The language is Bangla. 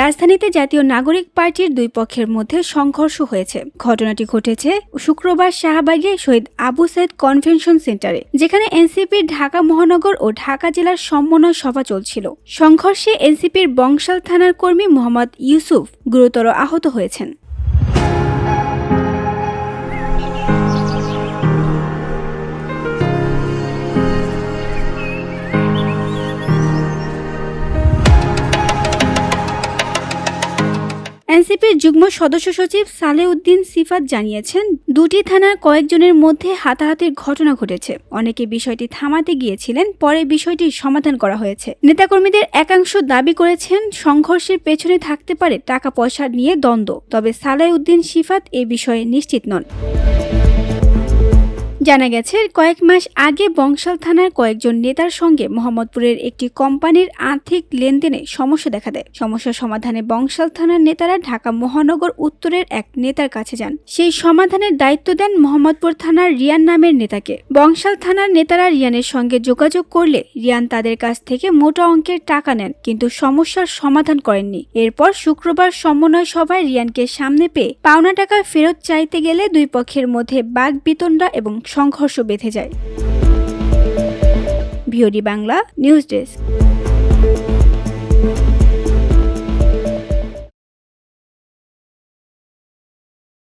রাজধানীতে জাতীয় নাগরিক পার্টির দুই পক্ষের মধ্যে সংঘর্ষ হয়েছে। ঘটনাটি ঘটেছে শুক্রবার শাহবাগে শহীদ আবু সাইদ কনভেনশন সেন্টারে, যেখানে এনসিপির ঢাকা মহানগর ও ঢাকা জেলার সমন্বয় সভা চলছিল। সংঘর্ষে এনসিপির বংশাল থানার কর্মী মোহাম্মদ ইউসুফ গুরুতর আহত হয়েছেন। এনসিপির যুগ্ম সদস্য সচিব সালেউদ্দিন সিফাত জানিয়েছেন, দুটি থানার কয়েকজনের মধ্যে হাতাহাতির ঘটনা ঘটেছে। অনেকে বিষয়টি থামাতে গিয়েছিলেন, পরে বিষয়টি সমাধান করা হয়েছে। নেতাকর্মীদের একাংশ দাবি করেছেন সংঘর্ষের পেছনে থাকতে পারে টাকা পয়সা নিয়ে দ্বন্দ্ব, তবে সালেউদ্দিন সিফাত এ বিষয়ে নিশ্চিত নন। জানা গেছে, কয়েক মাস আগে বংশাল থানার কয়েকজন নেতার সঙ্গে মোহাম্মদপুরের একটি কোম্পানির আর্থিক লেনদেনে সমস্যা দেখা দেয়। সমস্যা সমাধানে বংশাল থানার নেতারা ঢাকা মহানগর উত্তরের এক নেতার কাছে যান। সেই সমাধানের দায়িত্ব দেন মোহাম্মদপুর থানার রিয়ান নামের নেতাকে। বংশাল থানার নেতারা রিয়ানের সঙ্গে যোগাযোগ করলে রিয়ান তাদের কাছ থেকে মোটা অঙ্কের টাকা নেন, কিন্তু সমস্যার সমাধান করেননি। এরপর শুক্রবার সমন্বয় সভায় রিয়ানকে সামনে পেয়ে পাওনা টাকা ফেরত চাইতে গেলে দুই পক্ষের মধ্যে বাগবিতণ্ডা এবং সংঘর্ষ বেঁধে যায়। VOD Bangla news desk.